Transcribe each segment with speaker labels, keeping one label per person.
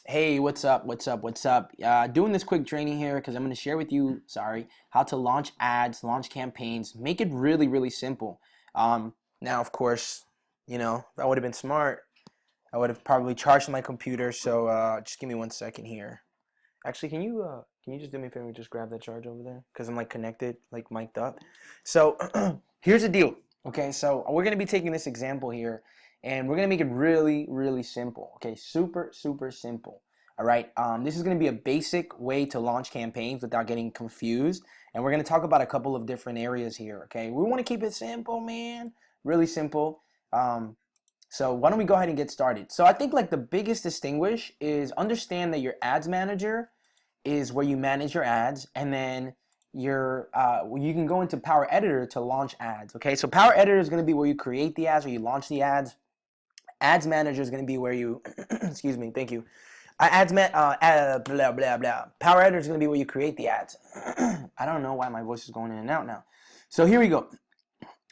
Speaker 1: Hey, what's up? What's up? What's up? Doing this quick training here because I'm going to share with you, how to launch ads, launch campaigns, make it really, really simple. Now, of course, if I would have been smart, I would have probably charged my computer. So just give me 1 second here. Actually, can you just do me a favor and just grab that charge over there? Because I'm like connected, like mic'd up. So here's the deal. Okay, so we're gonna be taking this example here, and we're gonna make it really, really simple. Okay, super, super simple. All right. This is gonna be a basic way to launch campaigns without getting confused, and we're gonna talk about a couple of different areas here. Okay, we want to keep it simple, man. Really simple. So why don't we go ahead and get started? So I think like the biggest distinguish is understand that your ads manager is where you manage your ads, and then you can go into Power Editor to launch ads. Okay, so Power Editor is going to be where you create the ads or you launch the ads. Ads Manager is going to be where you excuse me, thank you. Blah blah blah. Power Editor is going to be where you create the ads. I don't know why my voice is going in and out now. So here we go.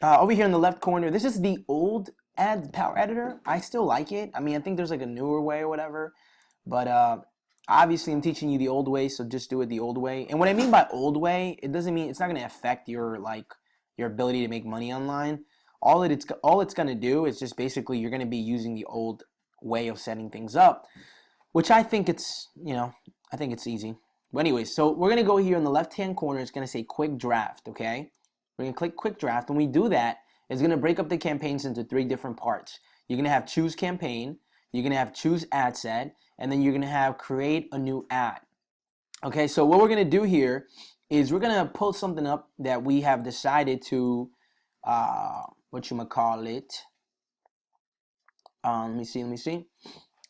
Speaker 1: Over here in the left corner, this is the old ad Power Editor. I still like it. I mean, I think there's like a newer way or whatever, but obviously I'm teaching you the old way, so just do it the old way. And what I mean by old way, it doesn't mean it's not going to affect your ability to make money online. All it's going to do is just basically you're going to be using the old way of setting things up, which I think it's easy. But anyways, so we're going to go here in the left-hand corner. It's going to say quick draft, okay? We're going to click quick draft. When we do that, it's going to break up the campaigns into three different parts. You're going to have choose campaign, you're going to have choose ad set, and then you're going to have create a new ad. Okay, so what we're going to do here is we're going to pull something up that we have decided to, whatchamacallit. Let me see.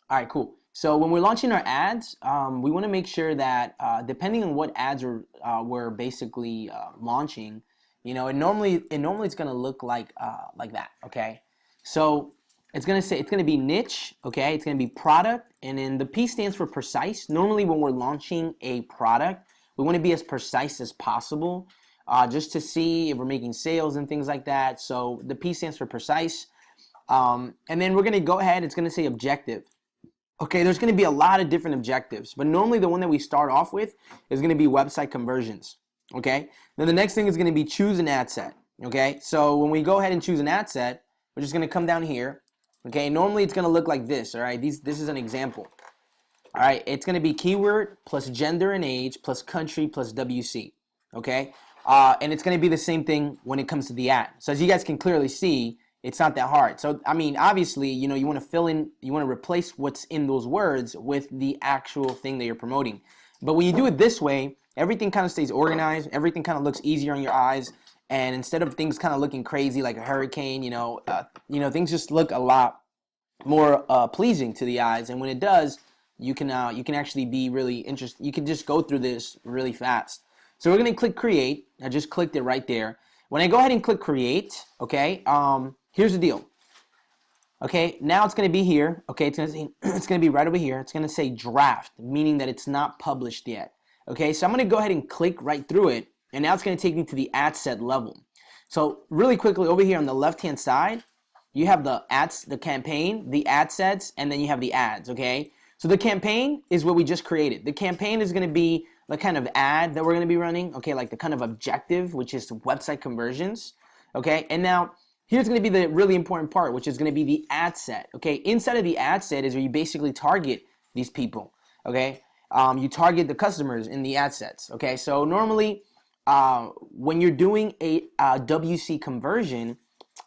Speaker 1: All right, cool. So when we're launching our ads, we want to make sure that depending on what ads we're basically launching, it normally it's gonna look like that. Okay, so it's gonna be niche. Okay, it's gonna be product, and then the P stands for precise. Normally, when we're launching a product, we want to be as precise as possible, just to see if we're making sales and things like that. So the P stands for precise, and then we're gonna go ahead. It's gonna say objective. Okay, there's going to be a lot of different objectives, but normally the one that we start off with is going to be website conversions. Okay, then the next thing is going to be choose an ad set. Okay, so when we go ahead and choose an ad set, we're just going to come down here. Okay, normally it's going to look like this. All right, this is an example. All right, it's going to be keyword plus gender and age plus country plus WC. Okay, and it's going to be the same thing when it comes to the ad. So as you guys can clearly see, it's not that hard. So, I mean, obviously, you want to you want to replace what's in those words with the actual thing that you're promoting. But when you do it this way, everything kind of stays organized. Everything kind of looks easier on your eyes. And instead of things kind of looking crazy like a hurricane, things just look a lot more pleasing to the eyes. And when it does, you can actually be really interested. You can just go through this really fast. So we're going to click create. I just clicked it right there. When I go ahead and click create, okay, here's the deal. Okay, now it's going to be here. Okay, it's going to be right over here. It's going to say draft, meaning that it's not published yet. Okay, so I'm going to go ahead and click right through it, and now it's going to take me to the ad set level. So really quickly over here on the left-hand side, you have the ads, the campaign, the ad sets, and then you have the ads. Okay, so the campaign is what we just created. The campaign is going to be the kind of ad that we're going to be running. Okay, like the kind of objective, which is website conversions. Okay, and now here's going to be the really important part, which is going to be the ad set. Okay, inside of the ad set is where you basically target these people. Okay, you target the customers in the ad sets. Okay, so normally when you're doing a WC conversion,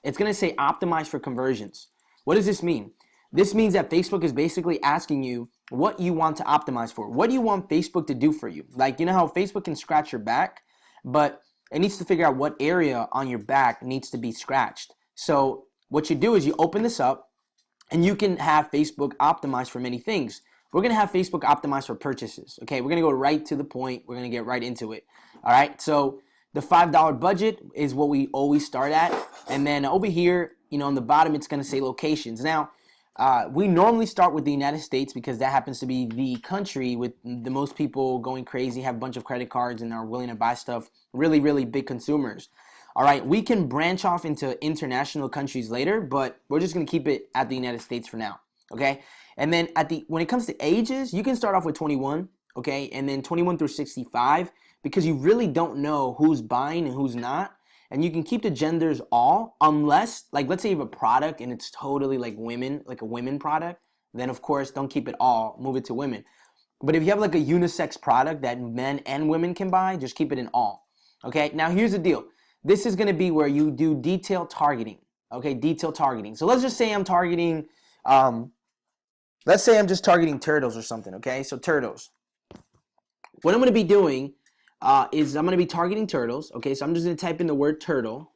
Speaker 1: it's going to say optimize for conversions. What does this mean? This means that Facebook is basically asking you what you want to optimize for. What do you want Facebook to do for you? Like, you know how Facebook can scratch your back, but it needs to figure out what area on your back needs to be scratched. So what you do is you open this up and you can have Facebook optimized for many things. We're going to have Facebook optimized for purchases. Okay, we're going to go right to the point. We're going to get right into it. All right, so the $5 budget is what we always start at. And then over here, on the bottom, it's going to say locations. Now, we normally start with the United States because that happens to be the country with the most people going crazy, have a bunch of credit cards, and are willing to buy stuff. Really, really big consumers. All right, we can branch off into international countries later, but we're just going to keep it at the United States for now. Okay, and then when it comes to ages, you can start off with 21. Okay, and then 21 through 65, because you really don't know who's buying and who's not. And you can keep the genders all, unless, like, let's say you have a product and it's totally like women, like a women product, then of course don't keep it all, move it to women. But if you have like a unisex product that men and women can buy, just keep it in all. Okay, now here's the deal. This is gonna be where you do detailed targeting. Okay, detailed targeting. So let's just say I'm targeting, let's say I'm just targeting turtles or something. Okay, so turtles. What I'm gonna be doing is I'm gonna be targeting turtles. Okay, so I'm just gonna type in the word turtle,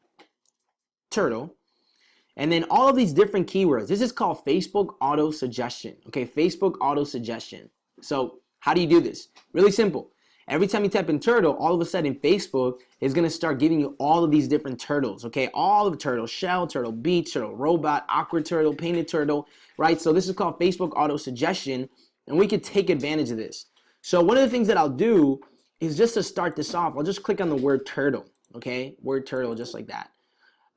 Speaker 1: and then all of these different keywords. This is called Facebook auto suggestion. Okay, Facebook auto suggestion. So how do you do this? Really simple. Every time you type in turtle, all of a sudden Facebook is gonna start giving you all of these different turtles. Okay, all of the turtles: shell, turtle beach, turtle robot, aqua turtle, painted turtle, right? So this is called Facebook auto suggestion, and we could take advantage of this. So one of the things that I'll do is, just to start this off, I'll just click on the word turtle. Okay, word turtle, just like that.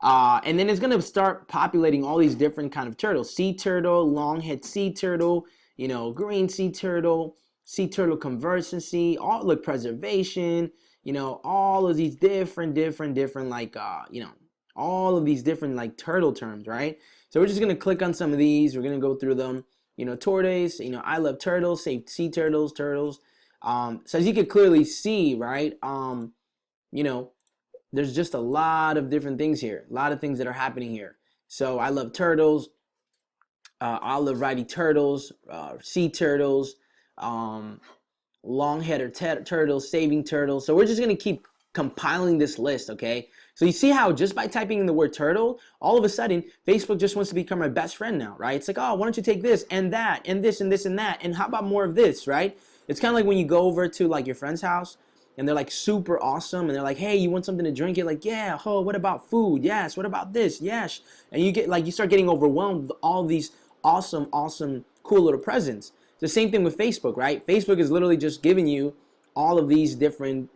Speaker 1: And then it's gonna start populating all these different kind of turtles: sea turtle, long-head sea turtle, you know, green sea turtle conversancy, all look preservation, you know, all of these different like you know, all of these different like turtle terms, right? So we're just gonna click on some of these. We're gonna go through them. You know, tortoise, you know, I love turtles, say sea turtles, turtles. So as you can clearly see, right, you know, there's just a lot of different things here, a lot of things that are happening here. So I love turtles, olive righty turtles, sea turtles, um, long-headed turtles, saving turtles. So we're just gonna keep compiling this list, okay? So you see how just by typing in the word turtle, all of a sudden Facebook just wants to become my best friend now, right? It's like, oh, why don't you take this and that and this and this and that, and how about more of this, right? It's kind of like when you go over to like your friend's house and they're like super awesome and they're like, hey, you want something to drink? You're like, yeah. Oh, what about food? Yes. What about this? Yes. And you get like, you start getting overwhelmed with all these awesome, cool little presents. The same thing with Facebook, right? Facebook is literally just giving you all of these different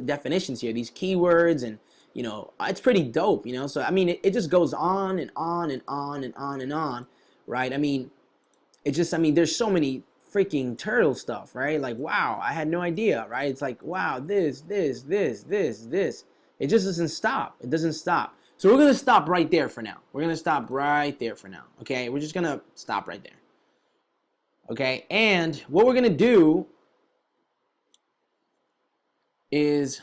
Speaker 1: definitions here, these keywords, and you know, it's pretty dope, you know. So I mean, it just goes on and on and on and on and on, right? I mean, it just, I mean, there's so many freaking turtle stuff, right? Like, wow, I had no idea, right? It's like, wow, this. It just doesn't stop. It doesn't stop. So we're gonna stop right there for now. We're gonna stop right there for now. Okay, we're just gonna stop right there. Okay, and what we're gonna do is,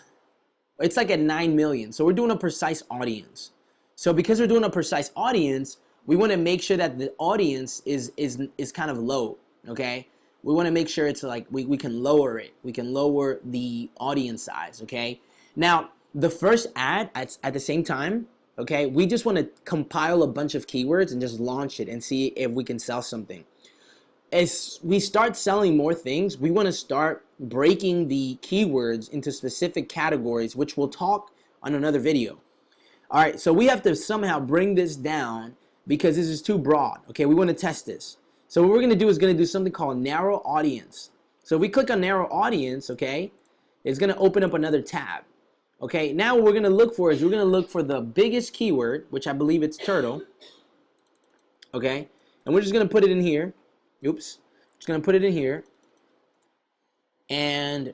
Speaker 1: it's like at 9 million. So we're doing a precise audience. So because we're doing a precise audience, we want to make sure that the audience is kind of low. Okay, we want to make sure it's like we can lower it. We can lower the audience size. Okay, now the first ad at the same time. Okay, we just want to compile a bunch of keywords and just launch it and see if we can sell something. As we start selling more things, we want to start breaking the keywords into specific categories, which we'll talk on another video. All right, so we have to somehow bring this down because this is too broad. Okay, we want to test this. So what we're going to do is going to do something called narrow audience. So if we click on narrow audience, okay, it's going to open up another tab. Okay, now what we're going to look for is we're going to look for the biggest keyword, which I believe it's turtle. Okay, and we're just going to put it in here. Oops, just gonna put it in here, and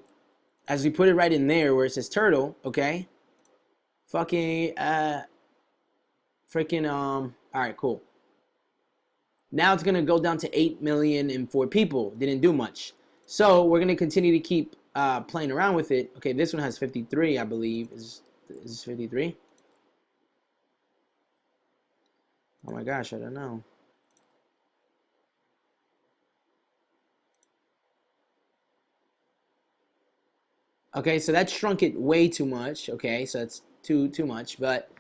Speaker 1: as we put it right in there where it says turtle, okay, freaking all right, cool. Now it's gonna go down to 8,000,004 people. Didn't do much, so we're gonna continue to keep playing around with it. Okay, this one has 53, I believe. Is this 53? Oh my gosh, I don't know. Okay, so that shrunk it way too much. Okay, so that's too much. But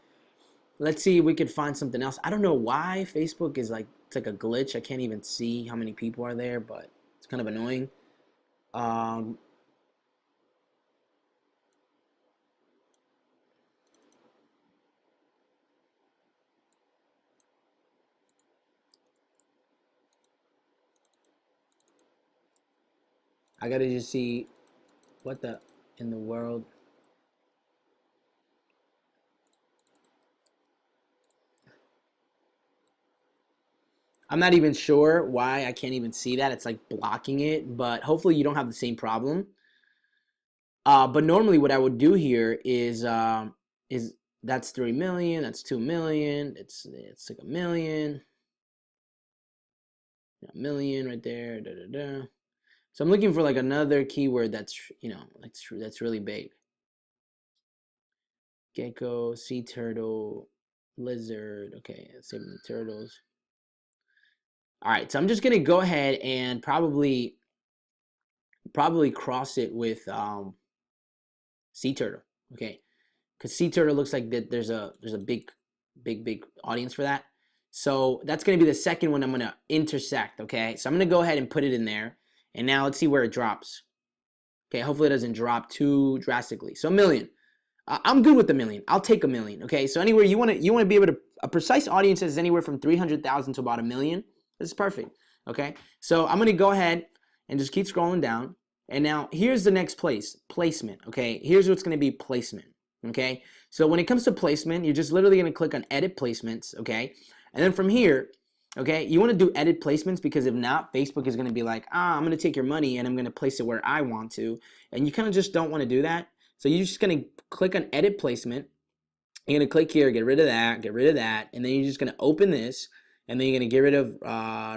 Speaker 1: let's see if we could find something else. I don't know why Facebook is like, it's like a glitch. I can't even see how many people are there, but it's kind of annoying. I gotta just see what the in the world. I'm not even sure why I can't even see that. It's like blocking it, but hopefully you don't have the same problem. But normally what I would do here is that's 3 million, that's 2 million, it's like a million right there. Da, da, da. So I'm looking for like another keyword that's that's really big. Gecko, sea turtle, lizard. Okay, let's say the turtles. All right, so I'm just gonna go ahead and probably cross it with sea turtle. Okay, because sea turtle looks like that there's a big audience for that. So that's gonna be the second one I'm gonna intersect. Okay, so I'm gonna go ahead and put it in there, and now let's see where it drops. Okay, hopefully it doesn't drop too drastically. So a million. I'm good with a million. I'll take a million. Okay, so anywhere you want to be able to, a precise audience is anywhere from 300,000 to about a million. This is perfect. Okay, so I'm gonna go ahead and just keep scrolling down. And now here's the next placement. Okay, here's what's gonna be placement. Okay, so when it comes to placement, you're just literally gonna click on edit placements. Okay, and then from here, okay, you want to do edit placements because if not, Facebook is gonna be like, I'm gonna take your money and I'm gonna place it where I want to, and you kind of just don't want to do that. So you're just gonna click on edit placement. You're gonna click here, get rid of that, and then you're just gonna open this, and then you're gonna get rid of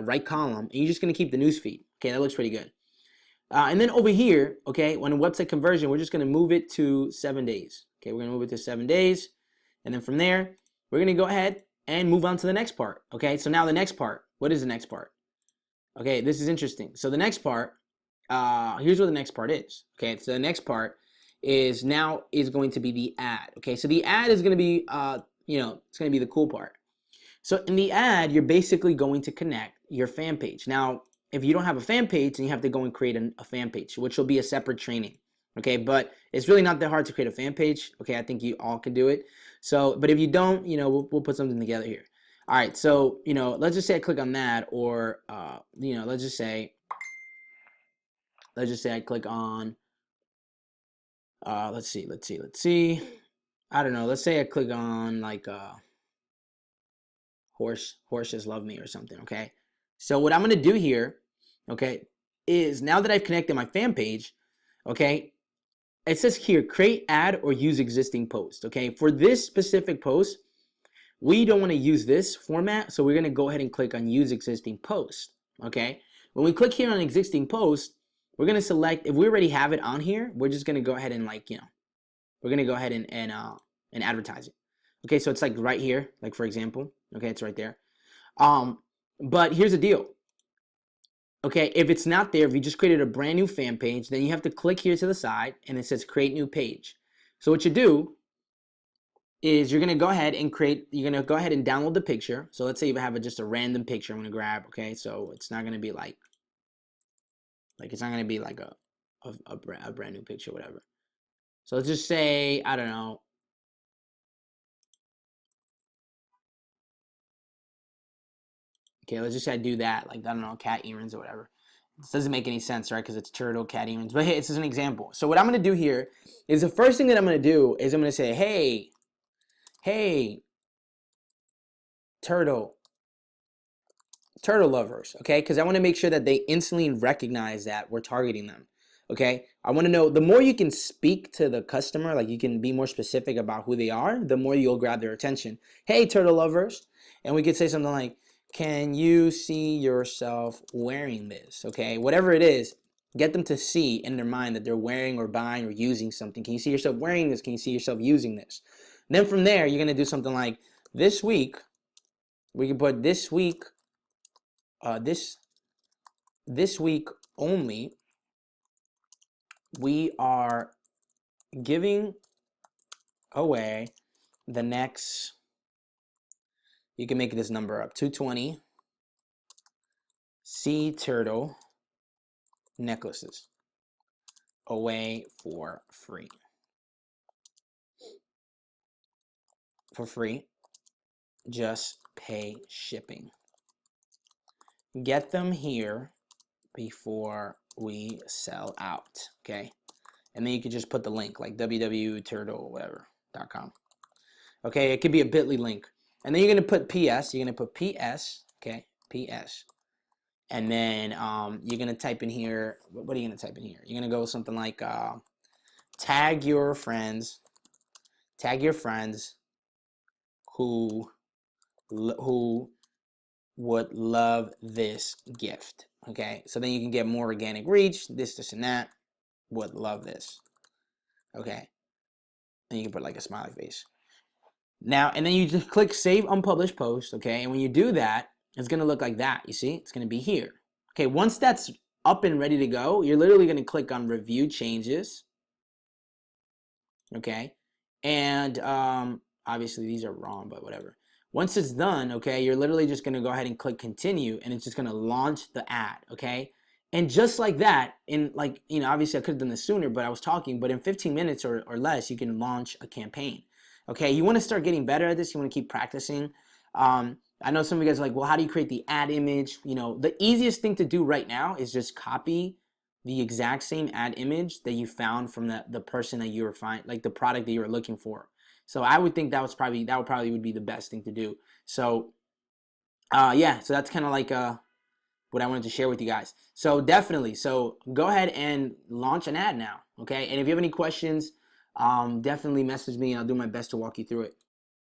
Speaker 1: right column, and you're just gonna keep the news feed. Okay, that looks pretty good. And then over here, okay, when a website conversion, we're just gonna move it to 7 days. Okay, we're gonna move it to 7 days, and then from there, we're gonna go ahead and move on to the next part. Okay, so now the next part. What is the next part? Okay, this is interesting. So the next part, here's what the next part is. Okay, so the next part is going to be the ad. Okay, so the ad is going to be it's going to be the cool part. So in the ad, you're basically going to connect your fan page. Now, if you don't have a fan page, then you have to go and create a fan page, which will be a separate training. Okay, but it's really not that hard to create a fan page. Okay, I think you all can do it. So, but if you don't, we'll put something together here. All right, so let's just say I click on that, or let's just say I click on let's see. I don't know. Let's say I click on like horses love me or something. Okay. So what I'm gonna do here, okay, is now that I've connected my fan page, okay, it says here create ad or use existing post. Okay, for this specific post, we don't want to use this format, so we're gonna go ahead and click on use existing post. Okay, when we click here on existing post, we're gonna select, if we already have it on here, we're just gonna go ahead and we're gonna go ahead and advertise it. Okay, so it's like right here, like for example, okay, it's right there. But here's the deal. Okay, if it's not there, if you just created a brand new fan page, then you have to click here to the side and it says create new page. So what you do is you're gonna go ahead and download the picture. So let's say you have just a random picture I'm gonna grab, okay? So it's not gonna be like it's not gonna be like a brand new picture, whatever. So let's just say, I don't know. Okay, let's just say I do that, like, I don't know, cat earrings or whatever. This doesn't make any sense, right? Because it's turtle, cat earrings. But hey, it's just an example. So what I'm going to do here is the first thing that I'm going to do is I'm going to say, hey, turtle lovers, okay? Because I want to make sure that they instantly recognize that we're targeting them, okay? I want to know, the more you can speak to the customer, like you can be more specific about who they are, the more you'll grab their attention. Hey, turtle lovers. And we could say something like, can you see yourself wearing this? Okay, whatever it is, get them to see in their mind that they're wearing or buying or using something. Can you see yourself wearing this? Can you see yourself using this? And then from there, you're going to do something like this week. We can put this week, this week only, we are giving away the next, you can make this number up, 220 sea turtle necklaces away for free. Just pay shipping. Get them here before we sell out, okay? And then you can just put the link, like www.turtle.com. Okay, it could be a bit.ly link. And then you're gonna put PS, okay? PS. And then you're gonna type in here. What are you gonna type in here? You're gonna go with something like tag your friends. Tag your friends who would love this gift. Okay, so then you can get more organic reach. This, and that. Would love this. Okay, and you can put like a smiley face. Now, and then you just click Save Unpublished Post. Okay, and when you do that, it's gonna look like that. You see, it's gonna be here. Okay, once that's up and ready to go, you're literally gonna click on Review Changes. Okay, and obviously these are wrong, but whatever. Once it's done, okay, you're literally just gonna go ahead and click continue, and it's just gonna launch the ad, okay? And just like that, in like, you know, obviously I could have done this sooner, but I was talking, but in 15 minutes or less, you can launch a campaign, okay? You wanna start getting better at this, you wanna keep practicing. I know some of you guys are like, well, how do you create the ad image? You know, the easiest thing to do right now is just copy the exact same ad image that you found from the person that you were like the product that you were looking for. So I would think that would probably be the best thing to do. So yeah, so that's kind of like what I wanted to share with you guys. So definitely, so go ahead and launch an ad now, okay? And if you have any questions, definitely message me. I'll do my best to walk you through it.